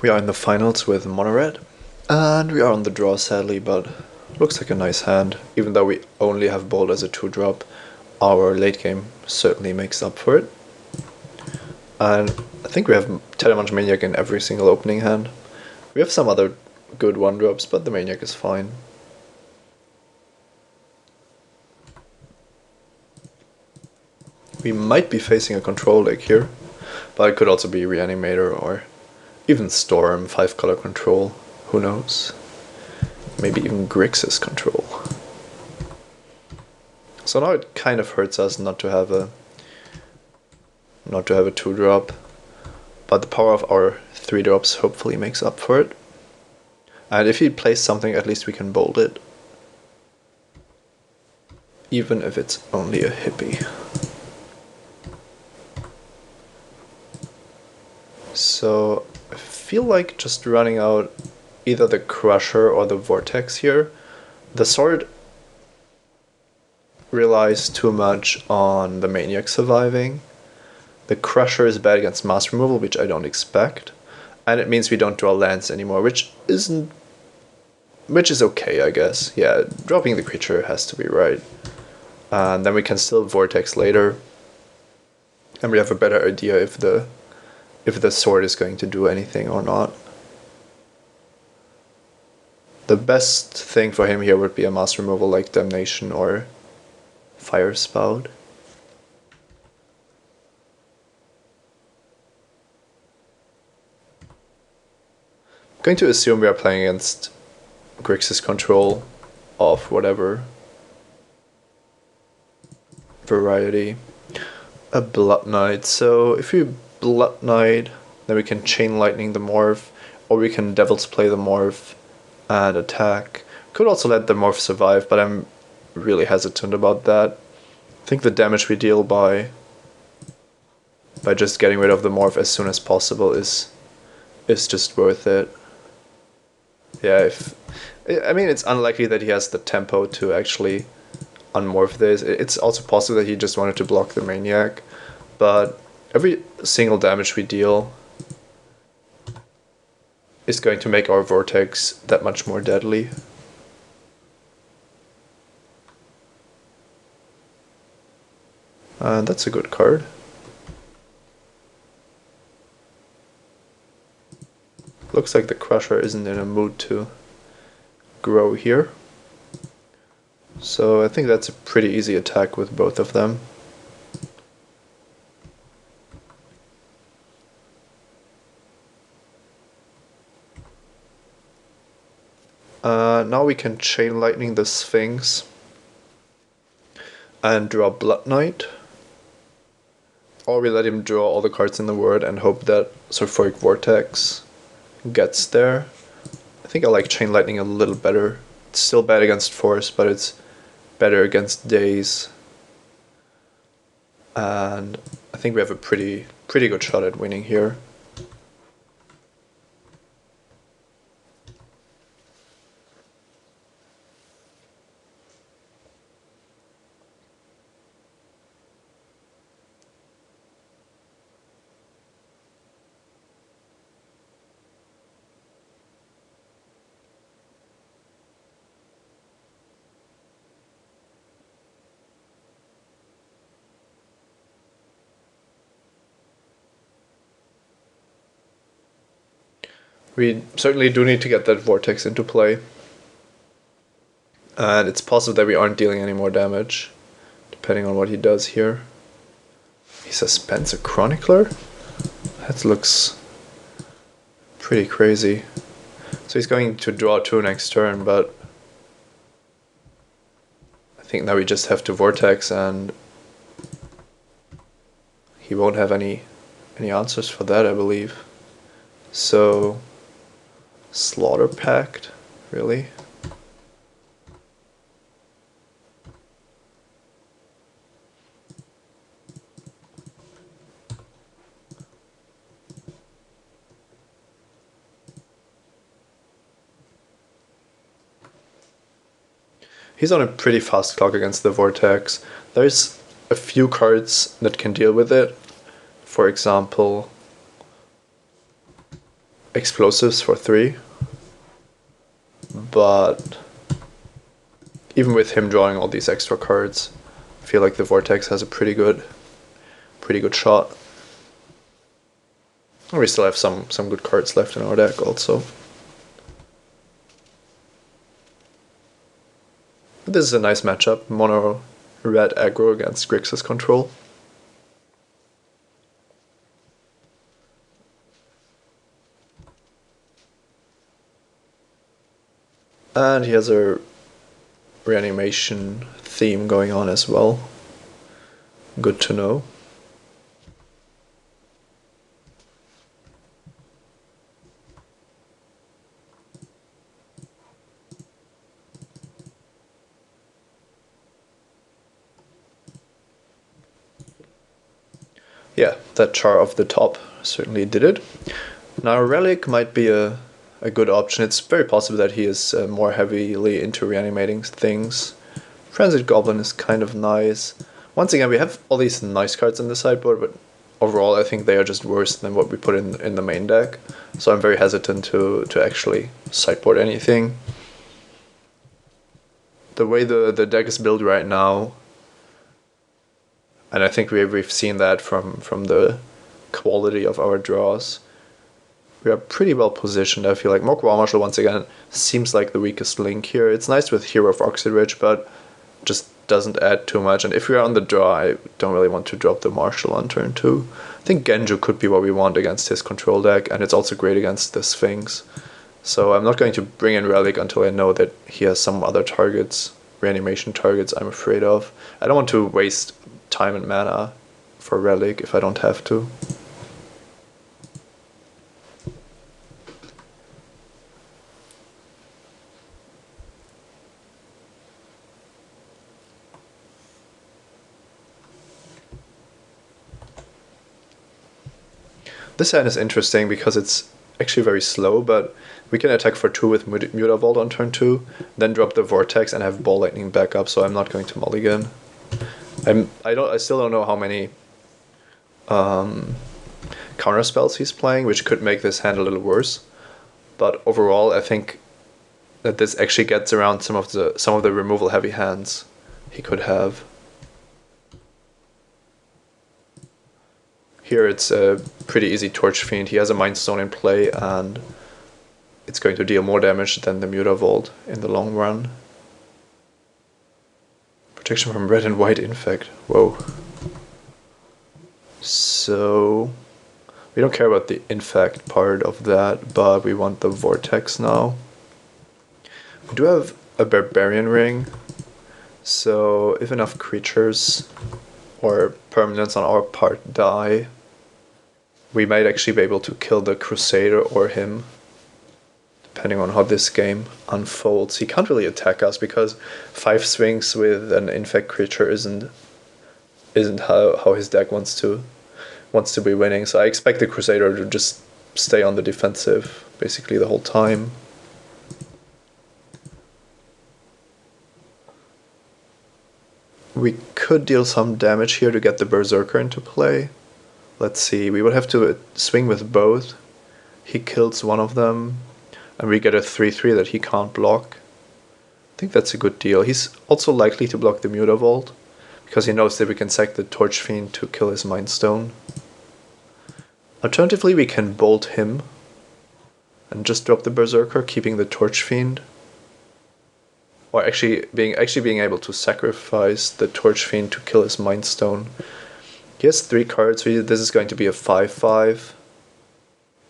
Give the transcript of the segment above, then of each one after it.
We are in the finals with mono red, and we are on the draw sadly, but looks like a nice hand. Even though we only have bold as a 2-drop, our late game certainly makes up for it. And I think we have Telemanch Maniac in every single opening hand. We have some other good 1-drops, but the Maniac is fine. We might be facing a control deck here, but it could also be Reanimator or even Storm, 5-color control, who knows. Maybe even Grixis control. So now it kind of hurts us not to have a 2-drop, but the power of our 3-drops hopefully makes up for it. And if he plays something, at least we can bold it. Even if it's only a hippie. So I feel like just running out either the Crusher or the Vortex here. The Sword relies too much on the Maniac surviving. The Crusher is bad against mass removal, which I don't expect. And it means we don't draw lands anymore, which is okay, I guess. Yeah, dropping the creature has to be right. And then we can still Vortex later. And we have a better idea if the Sword is going to do anything or not. The best thing for him here would be a mass removal like Damnation or Fire Spout. I'm going to assume we are playing against Grixis control of whatever variety. A Blood Knight. So if we Blood Knight, then we can Chain Lightning the Morph, or we can Devil's Play the Morph and attack. Could also let the Morph survive, but I'm really hesitant about that. I think the damage we deal by just getting rid of the Morph as soon as possible is just worth it. Yeah, I mean, it's unlikely that he has the tempo to actually unmorph this. It's also possible that he just wanted to block the Maniac, but every single damage we deal is going to make our Vortex that much more deadly. And that's a good card. Looks like the Crusher isn't in a mood to grow here. So I think that's a pretty easy attack with both of them. Now we can Chain Lightning the Sphinx and draw Blood Knight. Or we let him draw all the cards in the word and hope that Sulfuric Vortex gets there. I think I like Chain Lightning a little better. It's still bad against Force, but it's better against Daze. And I think we have a pretty good shot at winning here. We certainly do need to get that Vortex into play. And it's possible that we aren't dealing any more damage, depending on what he does here. He suspends a Chronicler? That looks pretty crazy. So he's going to draw 2 next turn, but I think now we just have to Vortex, and he won't have any answers for that, I believe. So Slaughter Pact, really? He's on a pretty fast clock against the Vortex. There's a few cards that can deal with it. For example, explosives for 3. But even with him drawing all these extra cards, I feel like the Vortex has a pretty good shot. And we still have some good cards left in our deck also. But this is a nice matchup, mono red aggro against Grixis control. And he has a reanimation theme going on as well. Good to know. Yeah, that char off the top certainly did it. Now Relic might be a good option. It's very possible that he is more heavily into reanimating things. Transit Goblin is kind of nice. Once again, we have all these nice cards in the sideboard, but overall I think they are just worse than what we put in the main deck. So I'm very hesitant to actually sideboard anything. The way the deck is built right now, and I think we've seen that from the quality of our draws, we are pretty well positioned. I feel like Mock War Marshal once again seems like the weakest link here. It's nice with Hero of Oxidridge, but just doesn't add too much. And if we are on the draw, I don't really want to drop the Marshal on turn 2. I think Genju could be what we want against his control deck, and it's also great against the Sphinx. So I'm not going to bring in Relic until I know that he has some other targets, reanimation targets I'm afraid of. I don't want to waste time and mana for Relic if I don't have to. This hand is interesting because it's actually very slow, but we can attack for 2 with Mutavault on turn 2, then drop the Vortex and have Ball Lightning back up, so I'm not going to mulligan. I still don't know how many counter spells he's playing, which could make this hand a little worse. But overall, I think that this actually gets around some of the removal heavy hands he could have. Here it's a pretty easy Torch Fiend. He has a Mind Stone in play, and it's going to deal more damage than the Mutavault in the long run. Protection from red and white infect. Whoa. So we don't care about the infect part of that, but we want the Vortex now. We do have a Barbarian Ring, so if enough creatures or permanents on our part die, we might actually be able to kill the Crusader or him, depending on how this game unfolds. He can't really attack us because 5 swings with an infect creature isn't how his deck wants to be winning. So I expect the Crusader to just stay on the defensive basically the whole time. We could deal some damage here to get the Berserker into play. Let's see, we would have to swing with both. He kills one of them, and we get a 3/3 that he can't block. I think that's a good deal. He's also likely to block the Mutavault, because he knows that we can sack the Torch Fiend to kill his Mind Stone. Alternatively, we can bolt him, and just drop the Berserker, keeping the Torch Fiend. Or actually being able to sacrifice the Torch Fiend to kill his Mind Stone. He has 3 cards, so this is going to be a 5/5.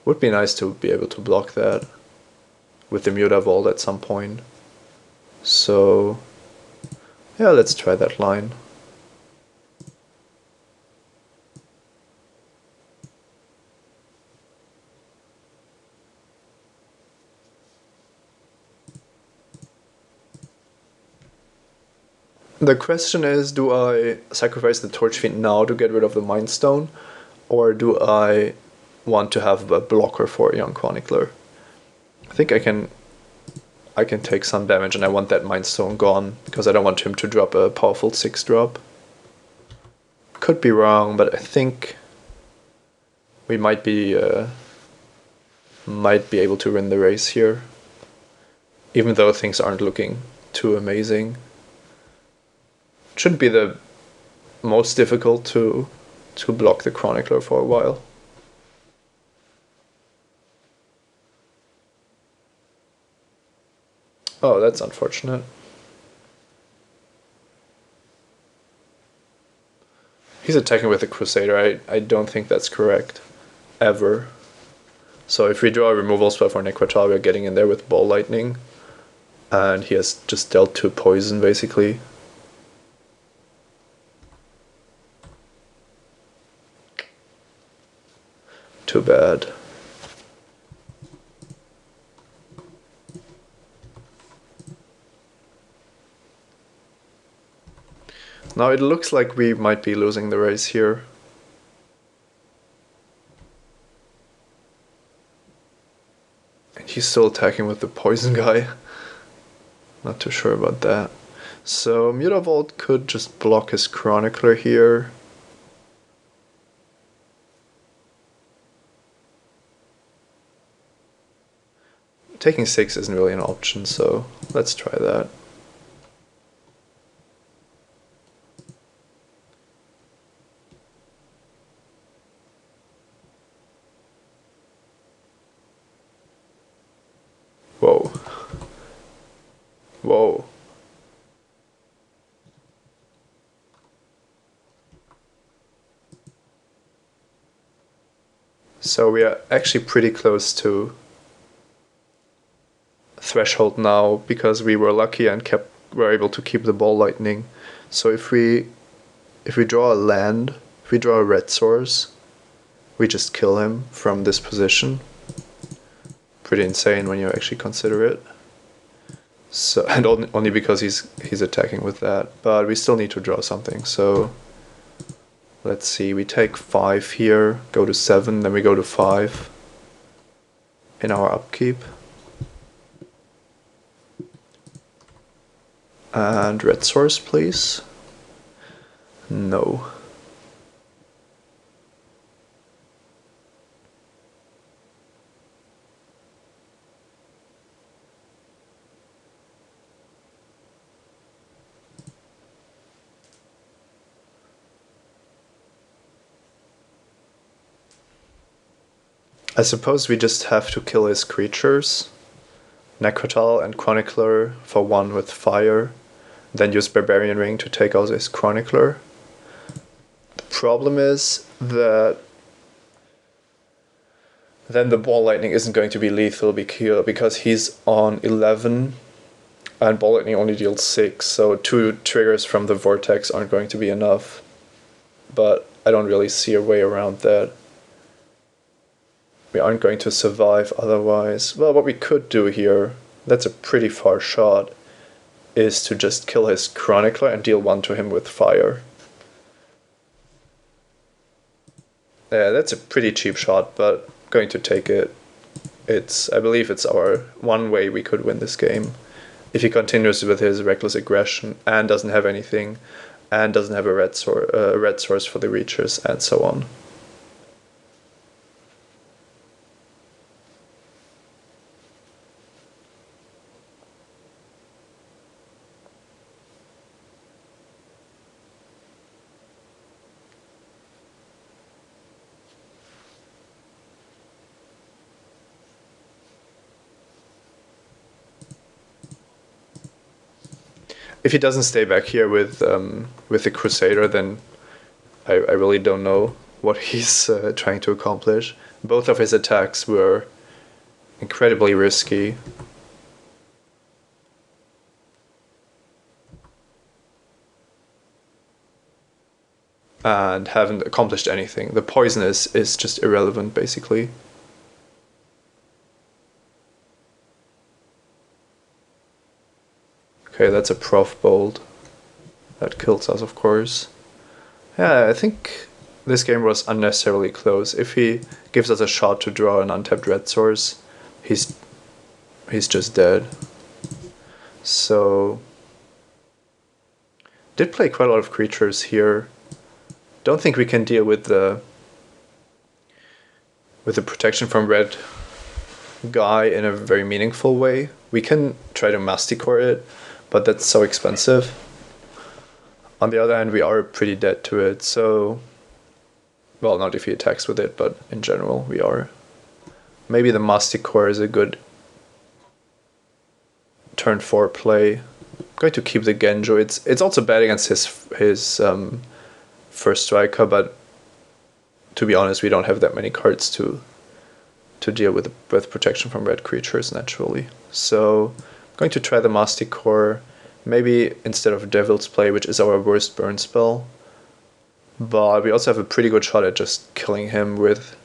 Would be nice to be able to block that with the Mutavault at some point. So yeah, let's try that line. The question is, do I sacrifice the Torch Fiend now to get rid of the Mind Stone, or do I want to have a blocker for Young Chronicler? I think I can take some damage, and I want that Mind Stone gone because I don't want him to drop a powerful 6-drop. Could be wrong, but I think we might be might be able to win the race here, even though things aren't looking too amazing. Shouldn't be the most difficult to block the Chronicler for a while. Oh, that's unfortunate. He's attacking with a Crusader. I don't think that's correct. Ever. So if we draw a removal spell for Nekrataal, we're getting in there with Ball Lightning. And he has just dealt 2 poison, basically. Too bad. Now it looks like we might be losing the race here. And he's still attacking with the poison guy. Not too sure about that. So Mutavault could just block his Chronicler here. Taking 6 isn't really an option, so let's try that. Whoa. Whoa. So we are actually pretty close to threshold now because we were lucky and were able to keep the Ball Lightning. So if we draw a land, if we draw a red source, we just kill him from this position. Pretty insane when you actually consider it. So, and only because he's attacking with that, but we still need to draw something. So let's see, we take 5 here, go to 7, then we go to 5 in our upkeep. And red source, please. No. I suppose we just have to kill his creatures. Nekrataal and Chronicler for 1 with fire. Then use Barbarian Ring to take out his Chronicler. The problem is that then the Ball Lightning isn't going to be lethal because he's on 11 and Ball Lightning only deals 6, so 2 triggers from the Vortex aren't going to be enough. But I don't really see a way around that. We aren't going to survive otherwise. Well, what we could do here, that's a pretty far shot, is to just kill his Chronicler and deal 1 to him with fire. Yeah, that's a pretty cheap shot, but I'm going to take it. I believe it's our one way we could win this game. If he continues with his reckless aggression and doesn't have anything, and doesn't have a red source for the Reachers, and so on. If he doesn't stay back here with the Crusader, then I really don't know what he's trying to accomplish. Both of his attacks were incredibly risky. And haven't accomplished anything. The poison is just irrelevant, basically. Okay, that's a Prof Bolt. That kills us, of course. Yeah, I think this game was unnecessarily close. If he gives us a shot to draw an untapped red source, he's just dead. So did play quite a lot of creatures here. Don't think we can deal with the protection from red guy in a very meaningful way. We can try to masticore it, but that's so expensive. On the other hand, we are pretty dead to it, so... Well, not if he attacks with it, but in general, we are. Maybe the masticore is a good turn 4 play. I'm going to keep the Genjo. It's also bad against his first striker, but to be honest, we don't have that many cards to deal with protection from red creatures naturally. So I'm going to try the Masticore, maybe instead of Devil's Play, which is our worst burn spell. But we also have a pretty good shot at just killing him with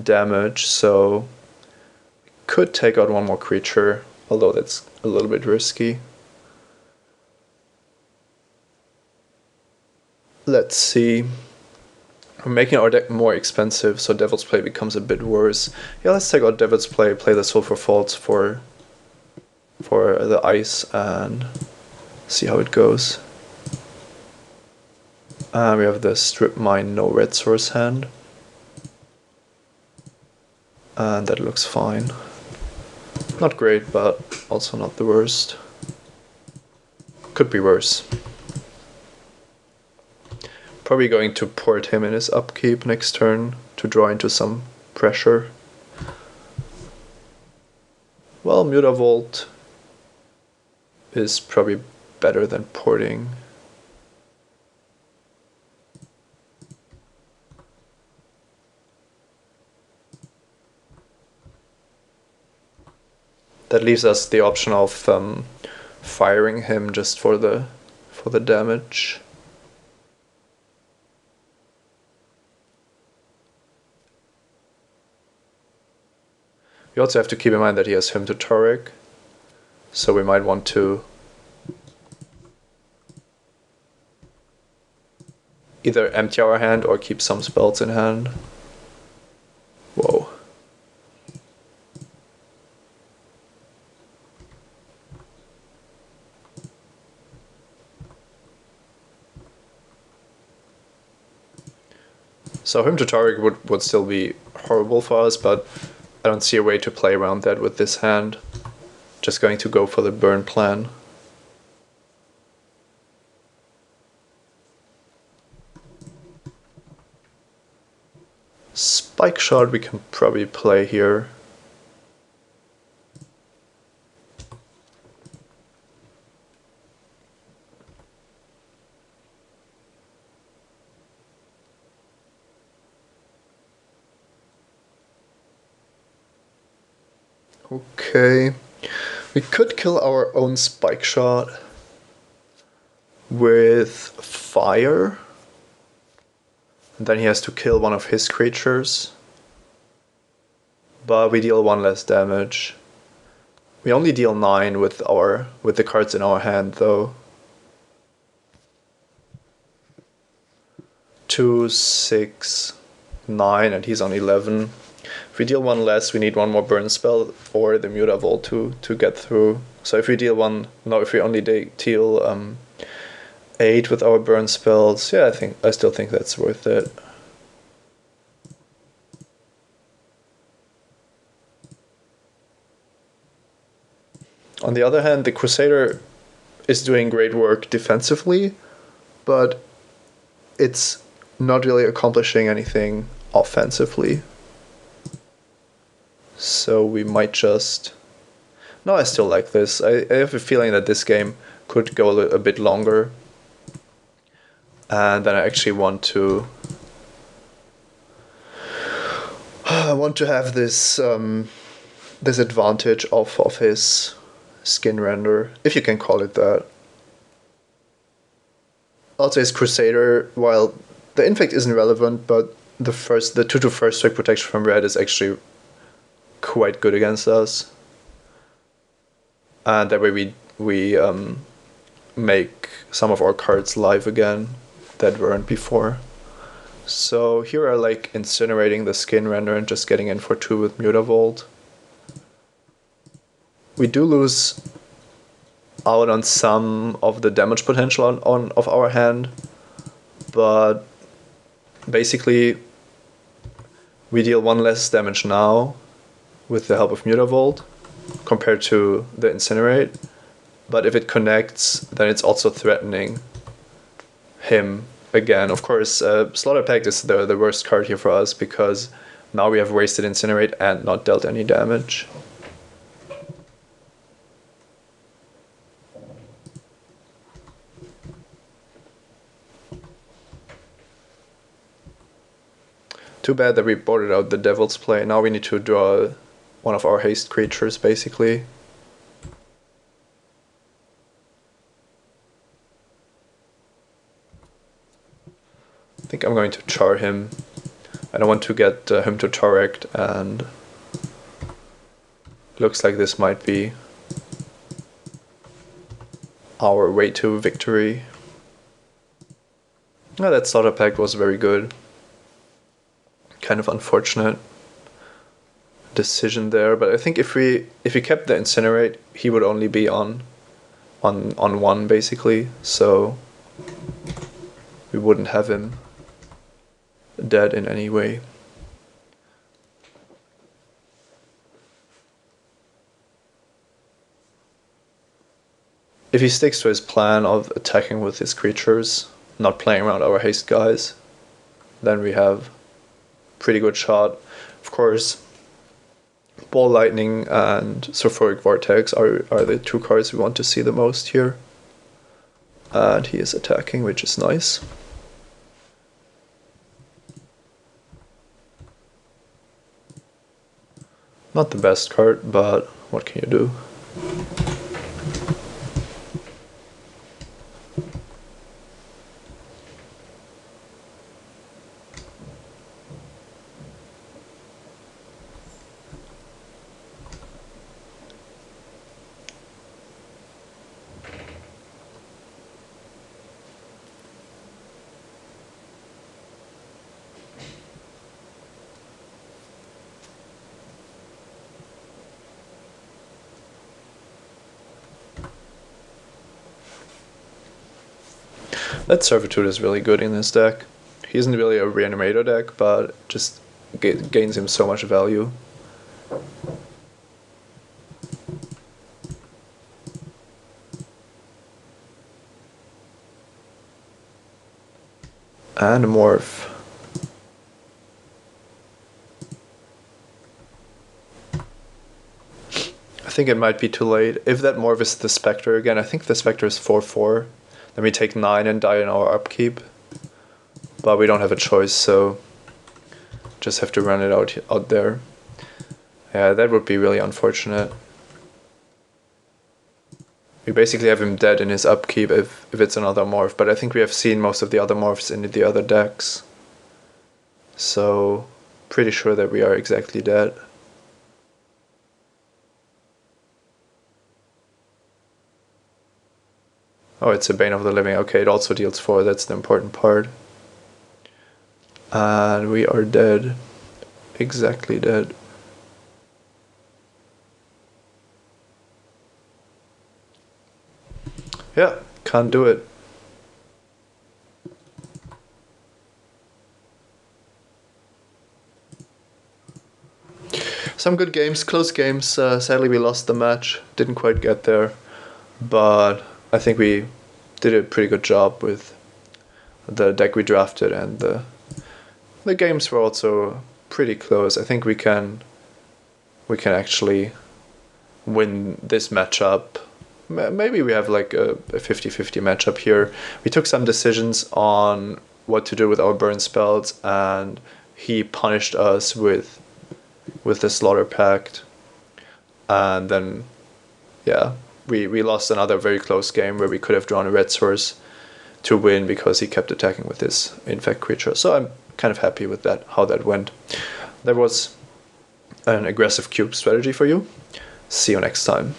damage, so we could take out one more creature, although that's a little bit risky. Let's see. We're making our deck more expensive, so Devil's Play becomes a bit worse. Yeah, let's take out Devil's Play, play the Sulfur Faults for the ice, and see how it goes. And we have the Strip Mine, no red source hand. And that looks fine. Not great, but also not the worst. Could be worse. Probably going to port him in his upkeep next turn to draw into some pressure. Well, Mutavault is probably better than porting. That leaves us the option of firing him just for the damage. You also have to keep in mind that he has Hymn to Taurik, so we might want to either empty our hand or keep some spells in hand. Whoa. So Hymn to Taurik would still be horrible for us, but I don't see a way to play around that with this hand. Just going to go for the burn plan. Spike Shot we can probably play here. Okay, we could kill our own Spike Shot with fire. And then he has to kill one of his creatures. But we deal 1 less damage. We only deal 9 with the cards in our hand though. 2, 6, 9, and he's on 11. If we deal 1 less, we need 1 more burn spell or the Mutavault to get through. So if we deal if we only deal 8 with our burn spells, yeah, I still think that's worth it. On the other hand, the Crusader is doing great work defensively, but it's not really accomplishing anything offensively. So we might just... No, I still like this. I have a feeling that this game could go a bit longer. And then I actually want to... have this this advantage of his skin render, if you can call it that. Also his Crusader, while the Infect isn't relevant, but the 2/2 first strike protection from red is actually quite good against us. And that way we make some of our cards live again that weren't before. So here I like incinerating the skin render and just getting in for 2 with Mutavault. We do lose out on some of the damage potential of our hand, but basically we deal 1 less damage now, with the help of Mutavolt compared to the Incinerate. But if it connects, then it's also threatening him again. Of course, Slaughter Pact is the worst card here for us because now we have wasted Incinerate and not dealt any damage. Too bad that we boarded out the Devil's Play. Now we need to draw one of our haste creatures, basically. I think I'm going to char him. I don't want to get him to Torrect, and looks like this might be our way to victory. Oh, that Slaughter Pact was very good. Kind of unfortunate decision there, but I think if we kept the Incinerate, he would only be on one basically, so we wouldn't have him dead in any way. If he sticks to his plan of attacking with his creatures, not playing around our haste guys, then we have pretty good shot. Of course, Ball Lightning and Sulfuric Vortex are the two cards we want to see the most here. And he is attacking, which is nice. Not the best card, but what can you do? That Servitude is really good in this deck. He isn't really a Reanimator deck, but just gains him so much value. And a Morph. I think it might be too late. If that Morph is the Spectre again, I think the Spectre is 4/4. Then we take 9 and die in our upkeep. But we don't have a choice, so just have to run it out there. Yeah, that would be really unfortunate. We basically have him dead in his upkeep if it's another Morph, but I think we have seen most of the other Morphs in the other decks. So, pretty sure that we are exactly dead. Oh, it's a Bane of the Living. Okay, it also deals 4, that's the important part. And we are dead. Exactly dead. Yeah, can't do it. Some good games, close games. Sadly we lost the match, didn't quite get there. But I think we did a pretty good job with the deck we drafted, and the games were also pretty close. I think we can actually win this matchup. Maybe we have like a 50-50 matchup here. We took some decisions on what to do with our burn spells, and he punished us with the Slaughter Pact. And then, yeah, we lost another very close game where we could have drawn a red source to win because he kept attacking with his infect creature. So I'm kind of happy with that, how that went. There was an aggressive cube strategy for you. See you next time.